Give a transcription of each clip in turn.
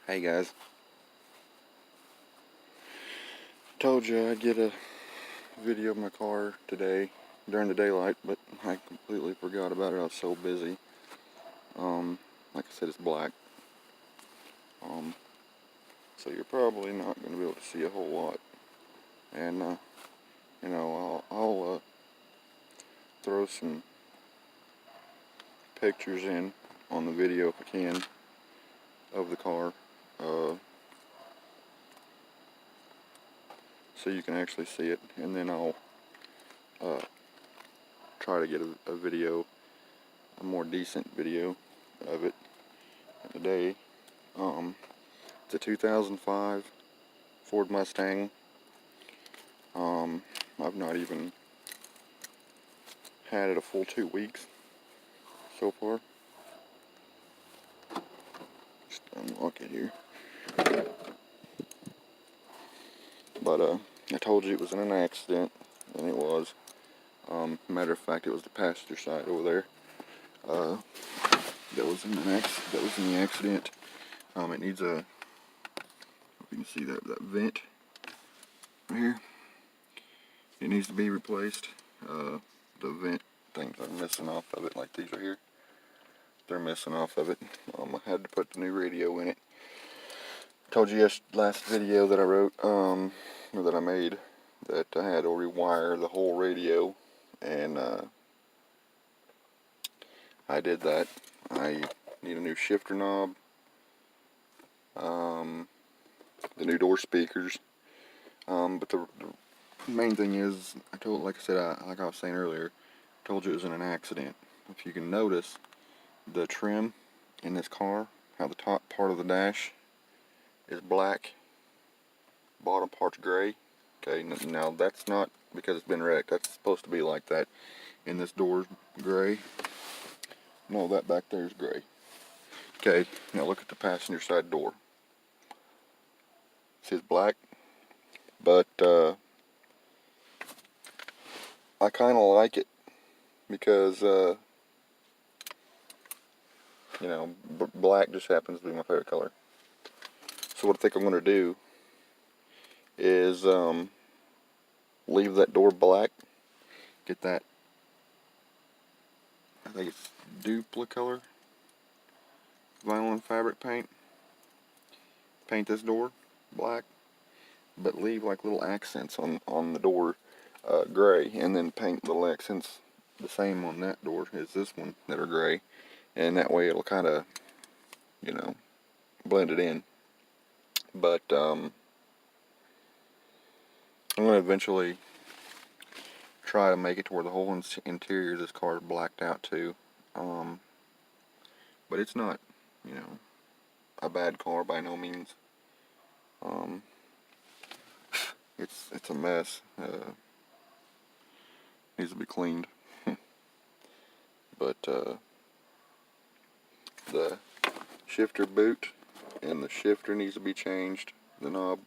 Hey guys, told you I'd get a video of my car today during the daylight, but I completely forgot about it. I was so busy. Like I said, it's black. So you're probably not going to be able to see a whole lot. And I'll throw some pictures in on the video if I can of the car, so you can actually see it. And then I'll try to get a video, a more decent video of it today. It's a 2005 Ford Mustang. I've not even had it a full 2 weeks so far. Just unlock it here. But I told you it was in an accident, and it was. Matter of fact, it was the passenger side over there that was in the accident. It needs a, if you can see that vent right here. It needs to be replaced. The vent things are missing off of it, like these right here. They're missing off of it. I had to put the new radio in it. Told you last video that I wrote, or that I made, that I had to rewire the whole radio, and I did that. I need a new shifter knob, the new door speakers, but the main thing is, like I said, like I was saying earlier, I told you it was in an accident. If you can notice, the trim in this car, how the top part of the dash is black, bottom part's gray. Okay, now that's not because it's been wrecked. That's supposed to be like that. And this door's gray. No, that back there is gray. Okay, now look at the passenger side door. See, it's black, but I kind of like it because black just happens to be my favorite color. So what I think I'm going to do is leave that door black, get that, I think it's Duplicolor vinyl and fabric paint, paint this door black, but leave like little accents on the door gray, and then paint little accents the same on that door as this one that are gray, and that way it'll kind of, blend it in. But I'm going to eventually try to make it to where the whole interior of this car is blacked out too. But it's not, a bad car by no means. It's a mess. Needs to be cleaned. But the shifter boot and the shifter needs to be changed, the knob.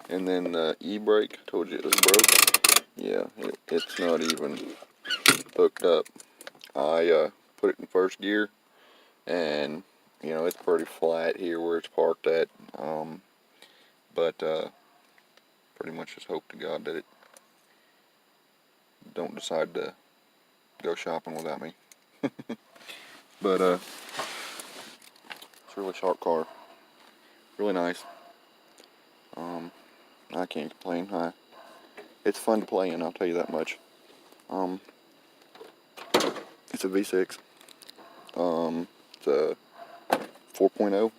And then the e-brake, I told you it was broke. Yeah, it's not even hooked up. I put it in first gear, and it's pretty flat here where it's parked at. But pretty much just hope to God that it don't decide to go shopping without me. But it's a really sharp car, really nice. I can't complain. It's fun to play in, I'll tell you that much. It's a V6. It's a 4.0.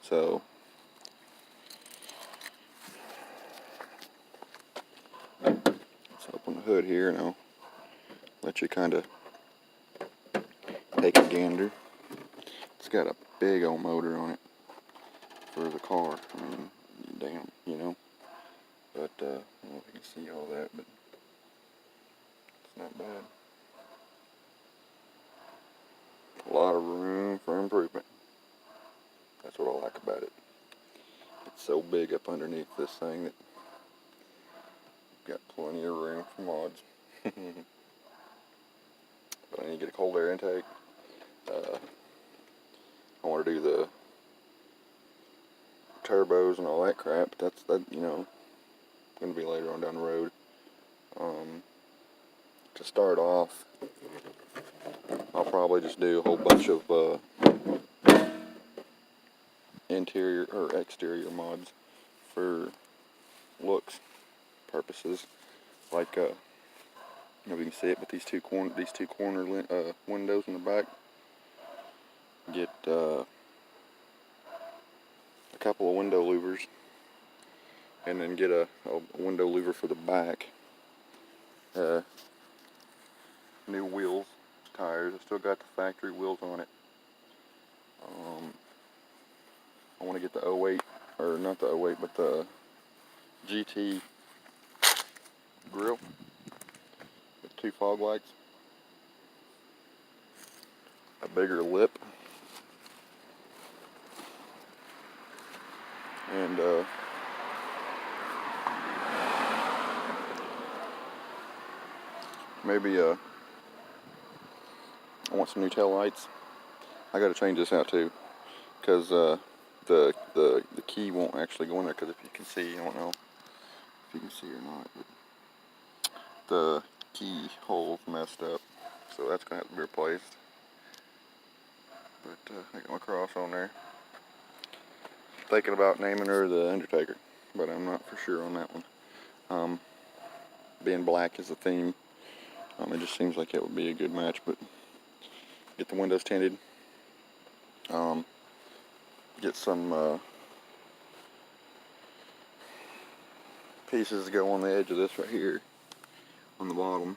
So let's open the hood here, and I'll let you kind of take a gander. It's got a big old motor on it for the car. I mean, damn, But I don't know if you can see all that, but it's not bad. A lot of room for improvement. That's what I like about it. It's so big up underneath this thing that got plenty of room for mods. But I need to get a cold air intake. I want to do the turbos and all that crap. That's, you know, going to be later on down the road. To start off, I'll probably just do a whole bunch of interior or exterior mods for looks purposes. Like, you know, you can see it, but these two corner windows in the back. Get a couple of window louvers, and then get a window louver for the back. New wheels, tires. I still got the factory wheels on it. I want to get the 08, or not the 08, but the GT grill with 2 fog lights, a bigger lip, and maybe I want some new tail lights. I got to change this out too, because the key won't actually go in there. Because if you can see, I don't know if you can see or not, but the key hole's messed up, so that's gonna have to be replaced. But I got my cross on there. Thinking about naming her the Undertaker, but I'm not for sure on that one. Being black is the theme. It just seems like it would be a good match. But get the windows tinted. Get some pieces to go on the edge of this right here, on the bottom,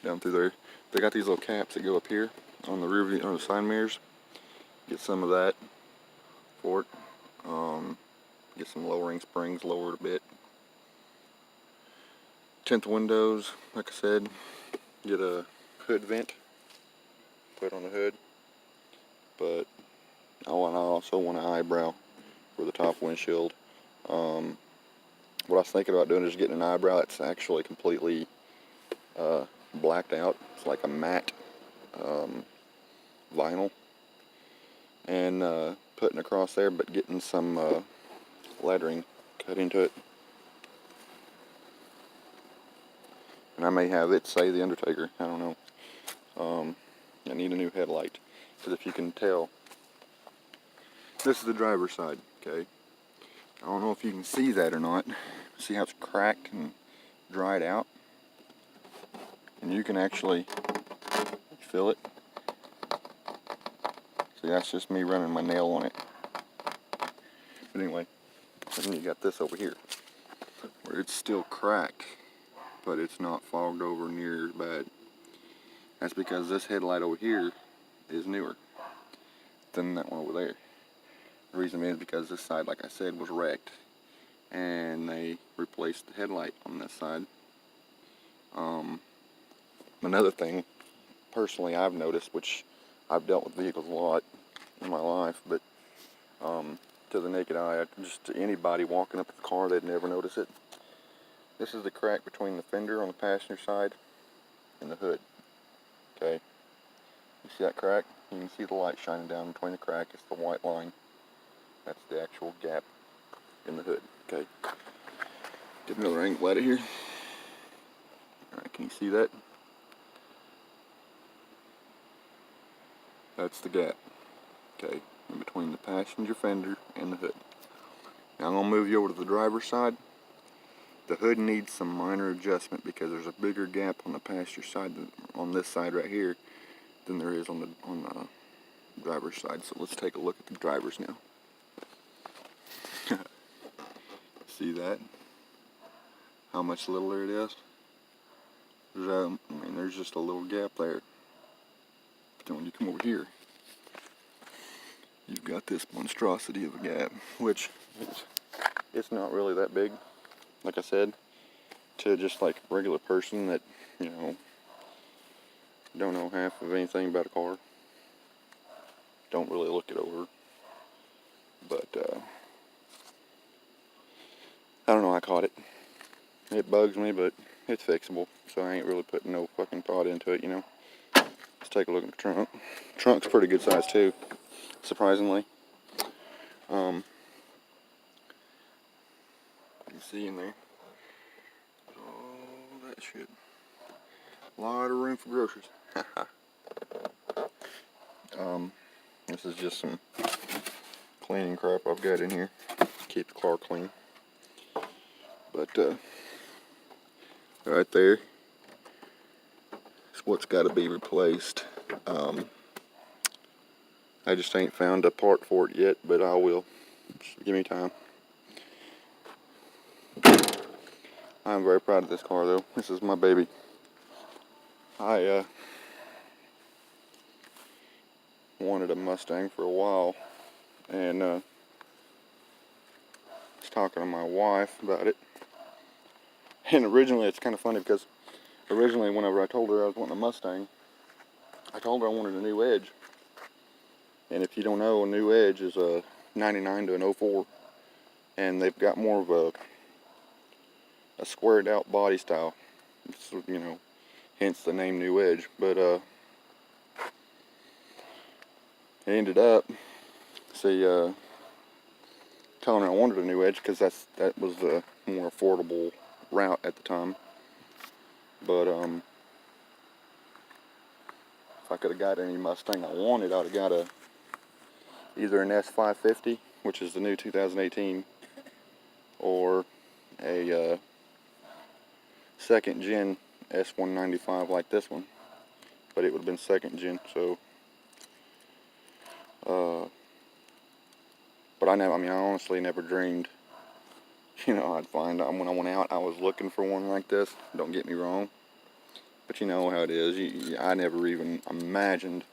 down through there. They got these little caps that go up here on the rear view, on the side mirrors. Get some of that for it. Get some lowering springs, lower it a bit. Tint the windows, like I said. Get a hood vent, put on the hood. But I also want an eyebrow for the top windshield. What I was thinking about doing is getting an eyebrow that's actually completely blacked out. It's like a matte vinyl, and putting across there, but getting some lettering cut into it. And I may have it say The Undertaker. I don't know. I need a new headlight, because if you can tell, this is the driver's side. Okay. I don't know if you can see that or not. See how it's cracked and dried out? And you can actually feel it. See, that's just me running my nail on it. But anyway, then you got this over here, where it's still cracked, but it's not fogged over near as bad. That's because this headlight over here is newer than that one over there. The reason is because this side, like I said, was wrecked, and they replaced the headlight on this side. Another thing, personally, I've noticed, which I've dealt with vehicles a lot in my life, but to the naked eye, just to anybody walking up to the car, they'd never notice it. This is the crack between the fender on the passenger side and the hood. Okay, you see that crack? You can see the light shining down between the crack. It's the white line. That's the actual gap in the hood. Okay, get another angle at it here. Alright, can you see that? That's the gap. Okay, in between the passenger fender and the hood. Now I'm going to move you over to the driver's side. The hood needs some minor adjustment because there's a bigger gap on the passenger side, on this side right here, than there is on the driver's side. So let's take a look at the driver's now. See that? How much littler it is? There's just a little gap there. But then when you come over here, you've got this monstrosity of a gap, which it's not really that big, like I said, to just like a regular person that, you know, don't know half of anything about a car, don't really look it over. But I don't know, I caught it. It bugs me, but it's fixable, so I ain't really putting no fucking thought into it, you know. Let's take a look at the trunk. Trunk's pretty good size too, surprisingly. see in there. Oh, that shit. A lot of room for groceries. This is just some cleaning crap I've got in here. Keep the car clean. But right there is what's got to be replaced. I just ain't found a part for it yet, but I will. Just give me time. I'm very proud of this car though. This is my baby. I wanted a Mustang for a while, and was talking to my wife about it. And originally, it's kind of funny because originally, whenever I told her I was wanting a Mustang, I told her I wanted a new Edge. And if you don't know, a new Edge is a 99 to an 04, and they've got more of a squared out body style. It's, you know, hence the name New Edge. But it ended up, telling her I wanted a new Edge because that was the more affordable route at the time. But if I could have got any Mustang I wanted, I'd have got either an S550, which is the new 2018, or a second gen S195 like this one. But it would have been second gen, so but I honestly never dreamed, I'd find out when I went out I was looking for one like this. Don't get me wrong, but you know how it is. I never even imagined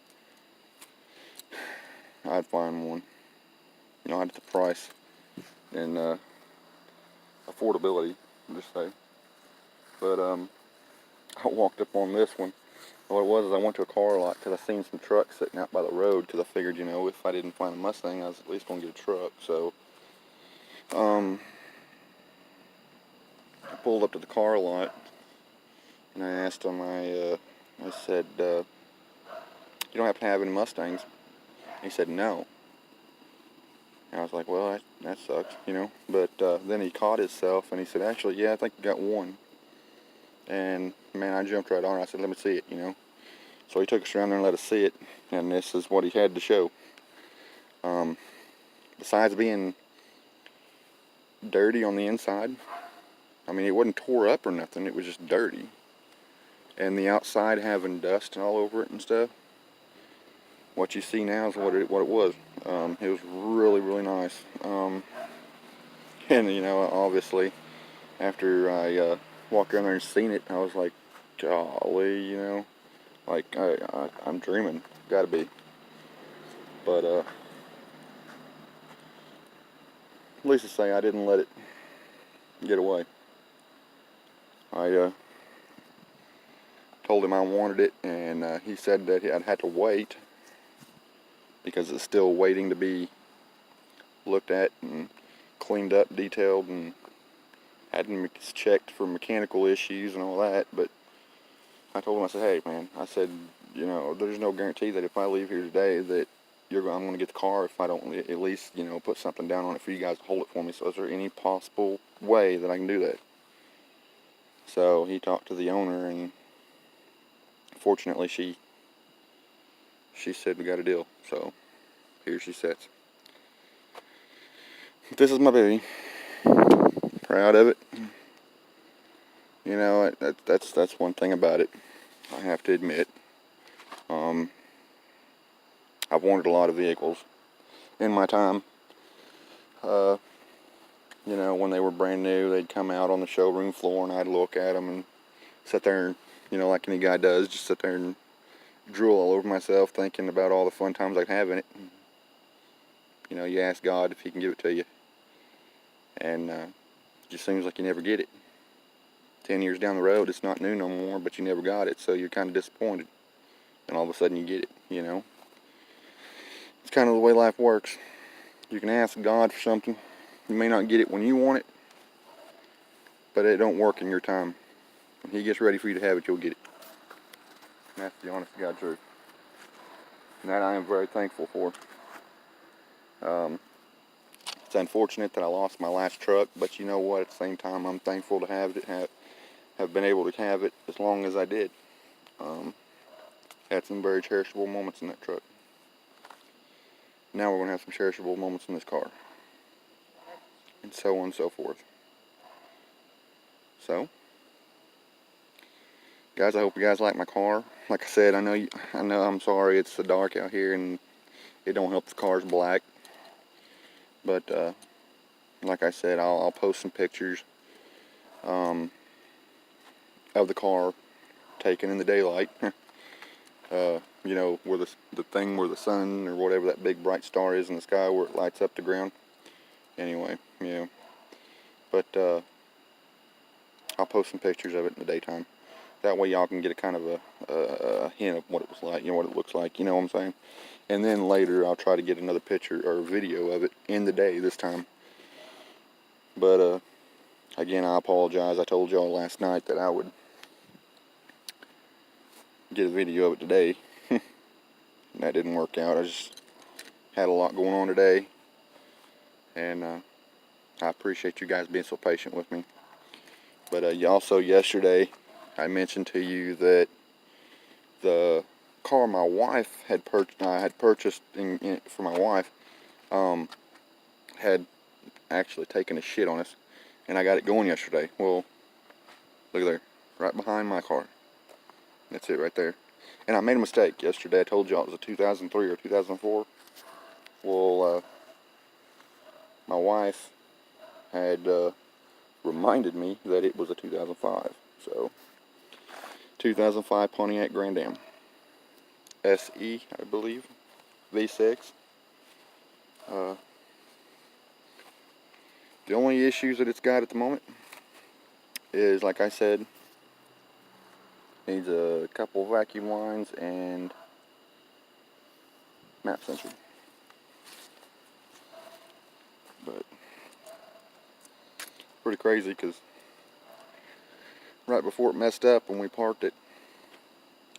I'd find one, at the price and affordability, just say. But I walked up on this one. What it was is I went to a car lot because I seen some trucks sitting out by the road, because I figured, if I didn't find a Mustang, I was at least going to get a truck. So I pulled up to the car lot and I asked him, I said, you don't happen to have any Mustangs? And he said, no. And I was like, well, that sucks, But then he caught himself and he said, actually, yeah, I think I got one. And man, I jumped right on it. I said, let me see it, So he took us around there and let us see it, and this is what he had to show. Besides being dirty on the inside, it wasn't tore up or nothing, it was just dirty. And the outside having dust all over it and stuff, what you see now is what it was. It was really, really nice. And, obviously, after I walked around there and seen it, I was like, golly, like, I'm dreaming. Gotta be. But, at least to say I didn't let it get away. I told him I wanted it, and he said that I'd have to wait because it's still waiting to be looked at and cleaned up, detailed, and had checked for mechanical issues and all that. But I told him, I said, hey man, I said, there's no guarantee that if I leave here today that I'm going to get the car if I don't at least, put something down on it for you guys to hold it for me. So is there any possible way that I can do that? So he talked to the owner, and fortunately she said we got a deal. So here she sits. This is my baby. Proud of it. That's one thing about it, I have to admit. I've wanted a lot of vehicles in my time. When they were brand new, they'd come out on the showroom floor and I'd look at them and sit there and, like any guy does, just sit there and drool all over myself thinking about all the fun times I'd have in it. You ask God if he can give it to you. And it just seems like you never get it. 10 years down the road, it's not new no more, but you never got it, so you're kind of disappointed. And all of a sudden you get it, It's kind of the way life works. You can ask God for something. You may not get it when you want it, but it don't work in your time. When he gets ready for you to have it, you'll get it. And that's the honest to God truth. And that I am very thankful for. It's unfortunate that I lost my last truck, but you know what? At the same time, I'm thankful to have been able to have it as long as I did. Had some very cherishable moments in that truck. Now we're going to have some cherishable moments in this car. And so on and so forth. So, guys, I hope you guys like my car. Like I said, I know I'm sorry it's so dark out here and it don't help the car's black. But, like I said, I'll post some pictures of the car taken in the daylight. You know, where the thing where the sun or whatever that big bright star is in the sky where it lights up the ground. Anyway, yeah. But I'll post some pictures of it in the daytime. That way y'all can get a kind of a hint of what it was like, you know, what it looks like, you know what I'm saying? And then later I'll try to get another picture or video of it in the day this time. But again, I apologize. I told y'all last night that I would get a video of it today. That didn't work out. I just had a lot going on today. And I appreciate you guys being so patient with me. But also yesterday, I mentioned to you that the car my wife had purchased for my wife had actually taken a shit on us, and I got it going yesterday. Well, look there, right behind my car. That's it right there. And I made a mistake yesterday. I told y'all it was a 2003 or 2004. Well, my wife had reminded me that it was a 2005. So, 2005 Pontiac Grand Am. SE, I believe. V6. The only issues that it's got at the moment is, like I said, needs a couple vacuum lines and map sensor. But pretty crazy because right before it messed up when we parked it,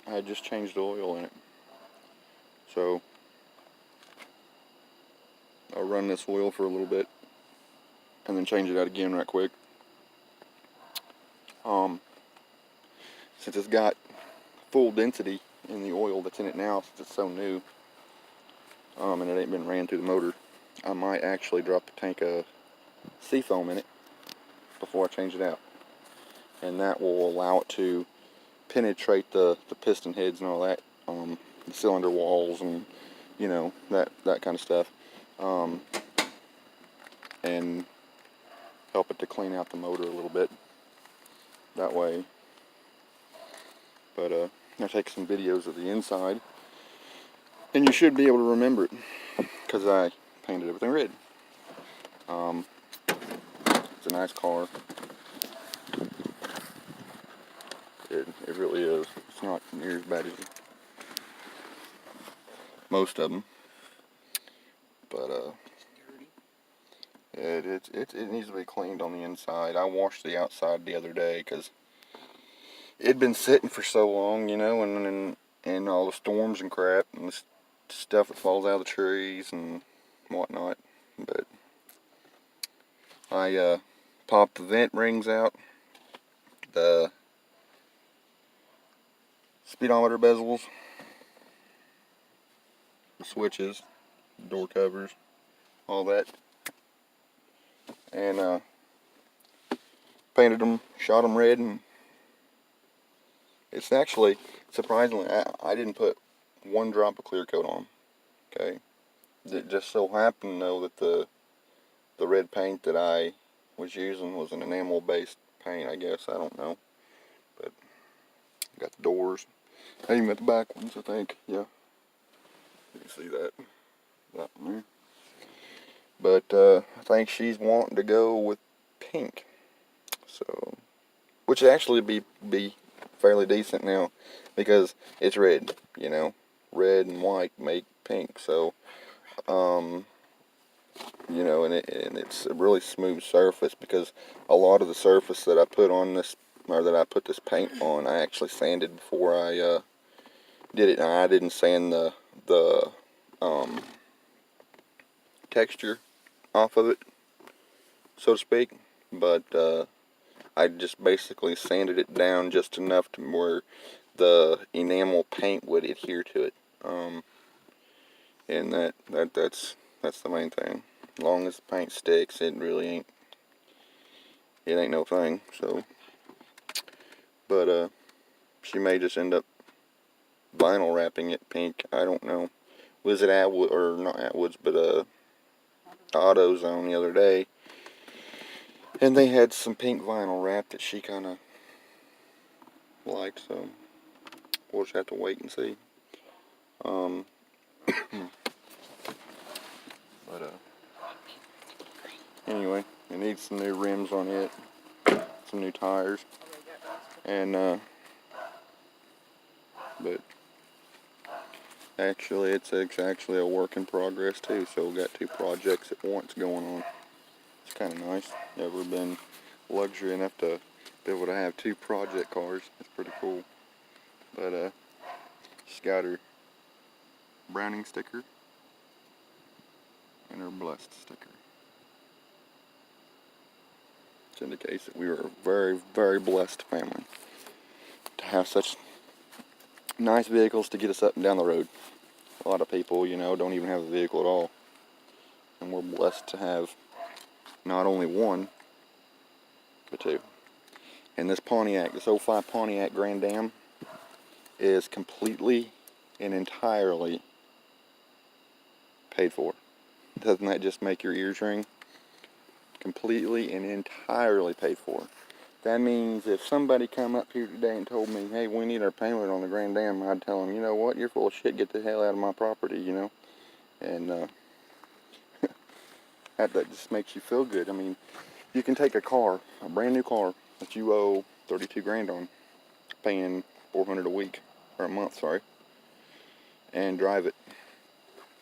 I had just changed the oil in it. So I'll run this oil for a little bit and then change it out again right quick. Since it's got full density in the oil that's in it now, since it's so new, and it ain't been ran through the motor, I might actually drop a tank of seafoam in it before I change it out. And that will allow it to penetrate the piston heads and all that, the cylinder walls and, you know, that kind of stuff, and help it to clean out the motor a little bit that way. But I'll take some videos of the inside, and you should be able to remember it because I painted everything red. It's a nice car. It really is. It's not near as bad as most of them, but it needs to be cleaned on the inside. I washed the outside the other day because it'd been sitting for so long, you know, and all the storms and crap and the stuff that falls out of the trees and whatnot. But I popped the vent rings out, the speedometer bezels, the switches, door covers, all that, and painted them, shot them red, and it's actually, surprisingly, I didn't put one drop of clear coat on, okay? It just so happened, though, that the red paint that I was using was an enamel-based paint, I guess, I don't know. But, got the doors, I even got the back ones, I think, yeah. You can see that one there. But, I think she's wanting to go with pink, so, which actually be fairly decent now, because it's red, you know, red and white make pink, so, you know, and it's a really smooth surface, because a lot of the surface that I put on this, or that I put this paint on, I actually sanded before I did it, and I didn't sand the texture off of it, so to speak, but I just basically sanded it down just enough to where the enamel paint would adhere to it, and that's the main thing. As long as the paint sticks, it really ain't no thing. So, but she may just end up vinyl wrapping it pink. I don't know. Was it Atwood, or not Atwoods, but AutoZone the other day, and they had some pink vinyl wrap that she kind of liked, so we'll just have to wait and see. But anyway, it needs some new rims on it, some new tires, and but actually it's actually a work in progress too, so we got two projects at once going on. It's kind of nice. Never been luxury enough to be able to have two project cars. It's pretty cool. But she's got her Browning sticker and her blessed sticker, which indicates that we were a very, very blessed family to have such nice vehicles to get us up and down the road. A lot of people, you know, don't even have a vehicle at all, and we're blessed to have not only one, but two. And this Pontiac, this 05 Pontiac Grand Am, is completely and entirely paid for. Doesn't that just make your ears ring? Completely and entirely paid for. That means if somebody come up here today and told me, hey, we need our payment on the Grand Am, I'd tell them, you know what, you're full of shit, get the hell out of my property, you know? And that just makes you feel good. I mean, you can take a car, a brand new car, that you owe 32 grand on, paying $400 a week, or a month, sorry, and drive it,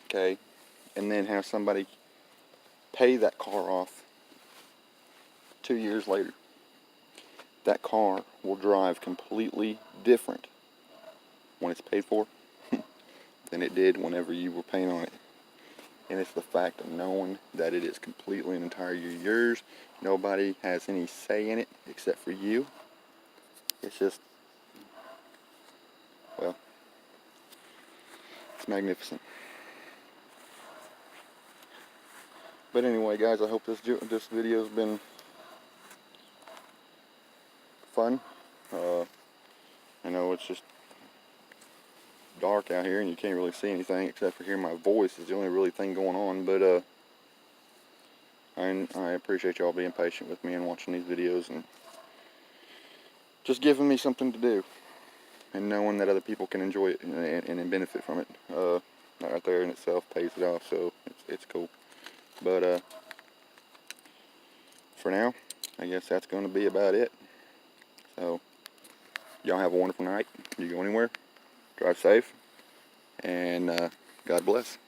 okay? And then have somebody pay that car off 2 years later. That car will drive completely different when it's paid for than it did whenever you were paying on it. And it's the fact of knowing that it is completely and entirely yours. Nobody has any say in it except for you. It's just, well, it's magnificent. But anyway, guys, I hope this video's been fun. I know it's just dark out here and you can't really see anything except for hearing my voice is the only really thing going on, but I appreciate y'all being patient with me and watching these videos and just giving me something to do and knowing that other people can enjoy it and benefit from it. That right there in itself pays it off, so it's cool. But for now, I guess that's going to be about it. So y'all have a wonderful night. You go anywhere, drive safe, and God bless.